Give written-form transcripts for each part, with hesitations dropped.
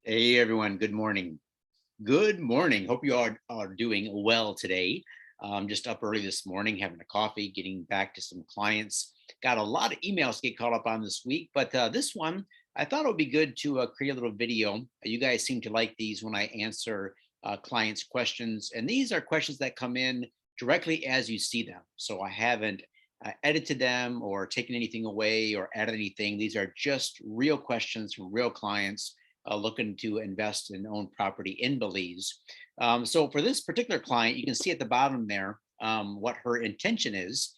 Hey everyone, good morning. Good morning. Hope you are doing well today. Just up early this morning, having a coffee, getting back to some clients. Got a lot of emails to get caught up on this week, but this one I thought it would be good to create a little video. You guys seem to like these when I answer clients' questions, and these are questions that come in directly as you see them. So I haven't edited them or taken anything away or added anything. These are just real questions from real clients looking to invest and own property in Belize. So for this particular client, you can see at the bottom there what her intention is.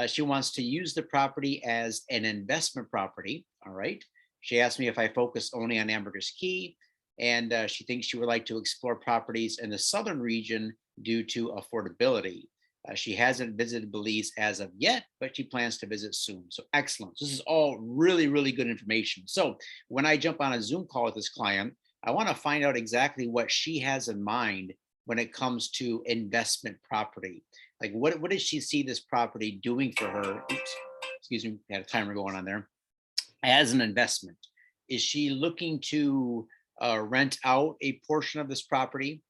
She wants to use the property as an investment property. All right. She asked me if I focus only on Ambergris Caye, and she thinks she would like to explore properties in the southern region due to affordability. She hasn't visited Belize as of yet, but she plans to visit soon. So excellent. This is all really, really good information. So when I jump on a Zoom call with this client, I want to find out exactly what she has in mind when it comes to investment property. Like what does she see this property doing for her? Oops, excuse me, had a timer going on there. As an investment, is she looking to rent out a portion of this property,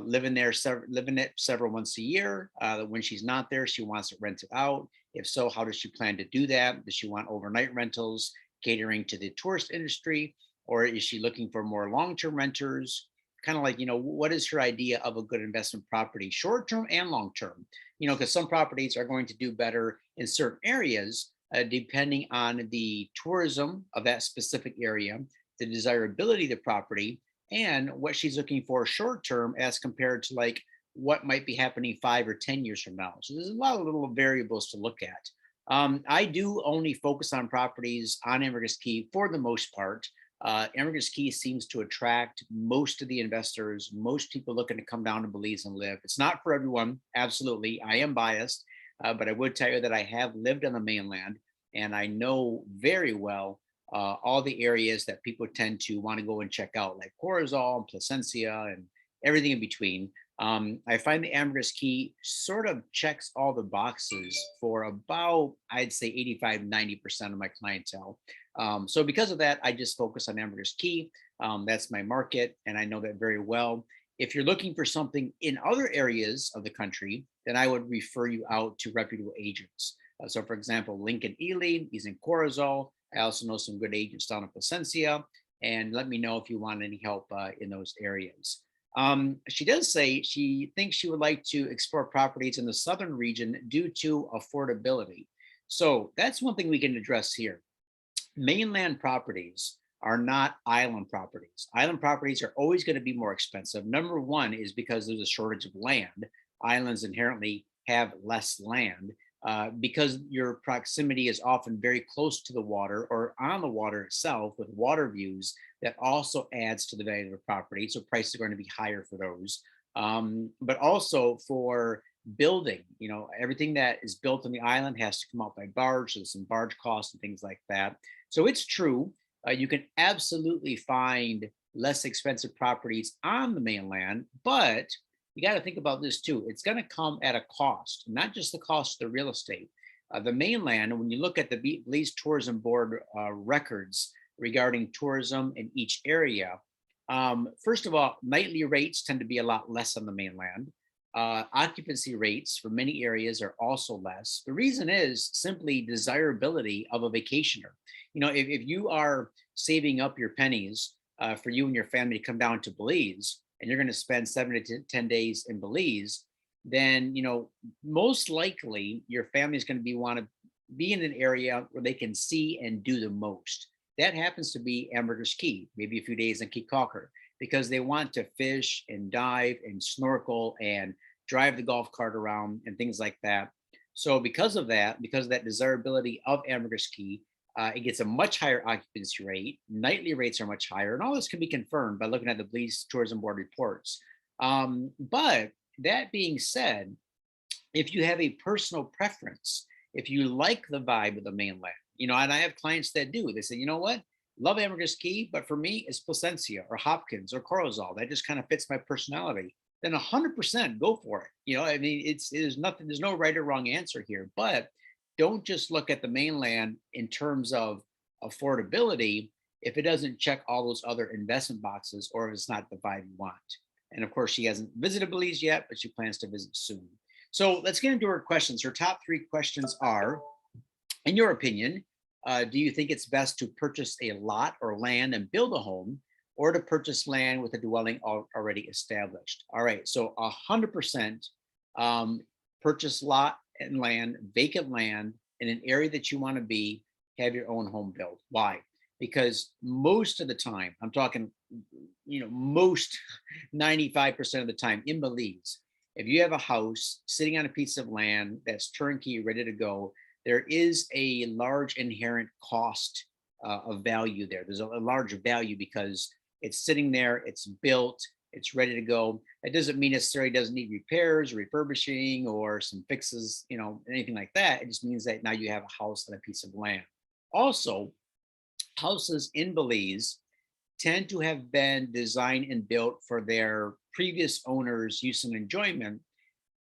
living it several months a year? When she's not there, she wants it rented out. If so, how does she plan to do that? Does she want overnight rentals, catering to the tourist industry, or is she looking for more long-term renters? Kind of like, what is her idea of a good investment property, short term and long term? Because some properties are going to do better in certain areas, depending on the tourism of that specific area, the desirability of the property, and what she's looking for short term as compared to like what might be happening 5 or 10 years from now. So there's a lot of little variables to look at. I do only focus on properties on Ambergris Caye for the most part. Ambergris Caye seems to attract most of the investors, most people looking to come down to Belize and live. It's not for everyone, absolutely. I am biased, but I would tell you that I have lived on the mainland and I know very well all the areas that people tend to want to go and check out, like Corozal and Placencia and everything in between. I find the Ambergris Caye sort of checks all the boxes for about, I'd say 85, 90% of my clientele. So because of that, I just focus on Ambergris Caye. That's my market, and I know that very well. If you're looking for something in other areas of the country, then I would refer you out to reputable agents. So for example, Lincoln Ely, he's in Corozal. I also know some good agents down in Placencia, and let me know if you want any help in those areas. She does say she thinks she would like to explore properties in the southern region due to affordability. So that's one thing we can address here. Mainland properties are not island properties. Island properties are always going to be more expensive. Number one is because there's a shortage of land. Islands inherently have less land because your proximity is often very close to the water or on the water itself with water views. That also adds to the value of the property. So prices are going to be higher for those. But also for building, everything that is built on the island has to come out by barge. So there's some barge costs and things like that. So it's true. You can absolutely find less expensive properties on the mainland, but you got to think about this too. It's going to come at a cost, not just the cost of the real estate. The mainland, when you look at the Belize Tourism Board records regarding tourism in each area, first of all, nightly rates tend to be a lot less on the mainland. Occupancy rates for many areas are also less. The reason is simply desirability of a vacationer. If you are saving up your pennies for you and your family to come down to Belize, and you're going to spend 7 to 10 days in Belize, then most likely your family is going to want to be in an area where they can see and do the most. That happens to be Ambergris Caye, maybe a few days in Caye Caulker, because they want to fish and dive and snorkel and drive the golf cart around and things like that. So because of that desirability of Ambergris Caye, it gets a much higher occupancy rate. Nightly rates are much higher, and all this can be confirmed by looking at the Belize Tourism Board reports. But that being said, if you have a personal preference, if you like the vibe of the mainland, and I have clients that do, they say, you know what, love Ambergris Caye, but for me, it's Placencia or Hopkins or Corozal. That just kind of fits my personality. Then 100% go for it. I mean, there's nothing, there's no right or wrong answer here, but don't just look at the mainland in terms of affordability. if it doesn't check all those other investment boxes or if it's not the vibe you want. And of course, she hasn't visited Belize yet, but she plans to visit soon. So let's get into her questions. Her top three questions are, in your opinion, do you think it's best to purchase a lot or land and build a home, or to purchase land with a dwelling already established? All right, so 100% purchase lot and land, vacant land in an area that you want to be, have your own home built. Why? Because most of the time, I'm talking, most 95% of the time in Belize, if you have a house sitting on a piece of land that's turnkey, ready to go, there is a large inherent cost of value there. There's a large value because it's sitting there, it's built, it's ready to go. That doesn't mean necessarily doesn't need repairs or refurbishing or some fixes, anything like that. It just means that now you have a house on a piece of land. Also, houses in Belize tend to have been designed and built for their previous owners' use and enjoyment.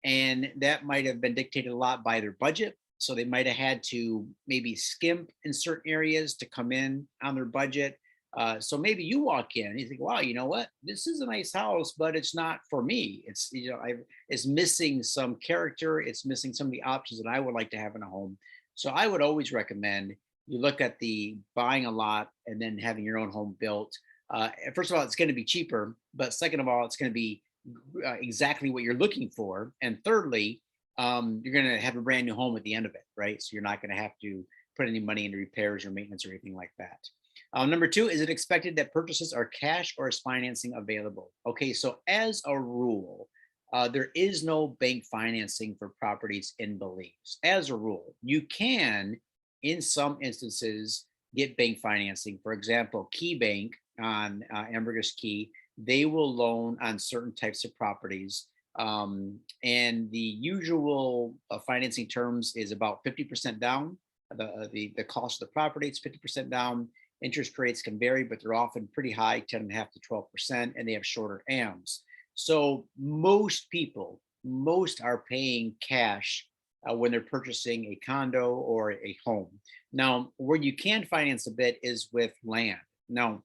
And that might have been dictated a lot by their budget. So they might have had to maybe skimp in certain areas to come in on their budget. So maybe you walk in and you think, wow, you know what? This is a nice house, but it's not for me. It's missing some character. It's missing some of the options that I would like to have in a home. So I would always recommend you look at the buying a lot and then having your own home built. First of all, it's going to be cheaper, but second of all, it's going to be exactly what you're looking for. And thirdly, you're going to have a brand new home at the end of it, right? So you're not going to have to put any money into repairs or maintenance or anything like that. Number two, is it expected that purchases are cash or is financing available? Okay, so as a rule, there is no bank financing for properties in Belize. As a rule, you can, in some instances, get bank financing. For example, Key Bank on Ambergris Caye, they will loan on certain types of properties. And the usual financing terms is about 50% down. The cost of the property, it's 50% down. Interest rates can vary, but they're often pretty high, 10.5 to 12%, and they have shorter AMs. So most are paying cash when they're purchasing a condo or a home. Now, where you can finance a bit is with land. Now,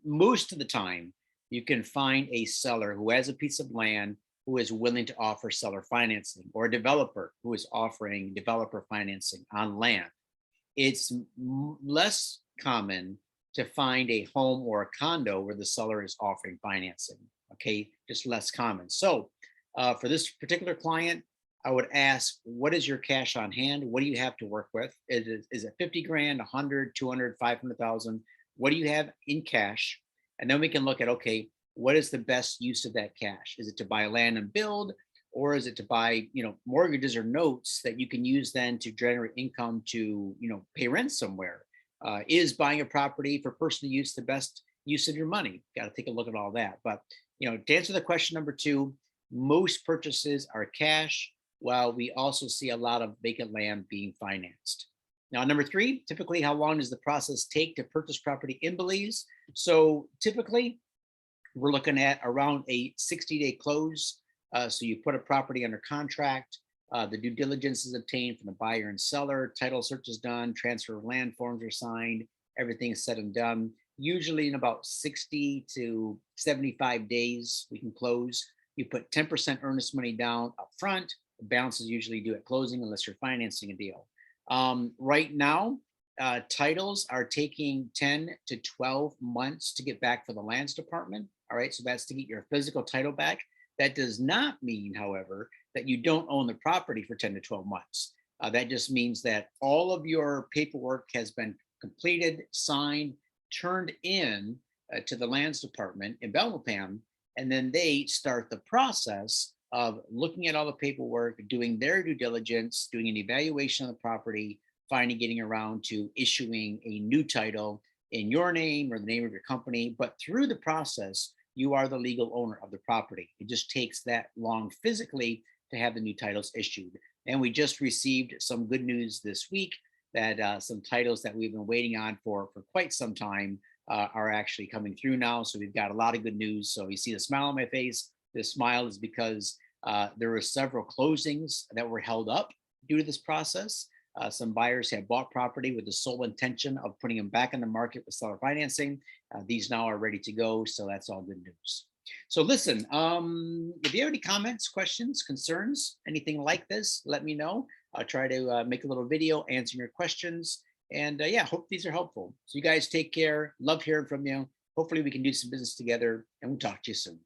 most of the time, you can find a seller who has a piece of land who is willing to offer seller financing, or a developer who is offering developer financing on land. It's less common to find a home or a condo where the seller is offering financing. Okay, just less common. So for this particular client, I would ask, what is your cash on hand? What do you have to work with? Is it 50 grand, 100, 200, 500,000? What do you have in cash? And then we can look at, okay, what is the best use of that cash? Is it to buy land and build, or is it to buy, mortgages or notes that you can use then to generate income to, pay rent somewhere? Is buying a property for personal use the best use of your money? Got to take a look at all that. But, to answer the question number two, most purchases are cash, while we also see a lot of vacant land being financed. Now, number three, typically, how long does the process take to purchase property in Belize? So typically, we're looking at around a 60-day close. So you put a property under contract, the due diligence is obtained from the buyer and seller, title search is done, transfer of land forms are signed, everything is said and done. Usually in about 60 to 75 days, we can close. You put 10% earnest money down up front. The balance is usually due at closing unless you're financing a deal. Right now, titles are taking 10 to 12 months to get back for the lands department. All right, so that's to get your physical title back. That does not mean, however, that you don't own the property for 10 to 12 months. That just means that all of your paperwork has been completed, signed, turned in to the lands department in Belmopan, and then they start the process of looking at all the paperwork, doing their due diligence, doing an evaluation of the property, finally getting around to issuing a new title in your name or the name of your company. But through the process, you are the legal owner of the property. It just takes that long physically to have the new titles issued. And we just received some good news this week that some titles that we've been waiting on for quite some time are actually coming through now. So we've got a lot of good news. So you see the smile on my face. The smile is because there were several closings that were held up due to this process. Some buyers have bought property with the sole intention of putting them back in the market with seller financing. These now are ready to go, so that's all good news. So listen, if you have any comments, questions, concerns, anything like this, let me know. I'll try to make a little video answering your questions. And yeah, hope these are helpful. So you guys take care. Love hearing from you. Hopefully we can do some business together, and we'll talk to you soon.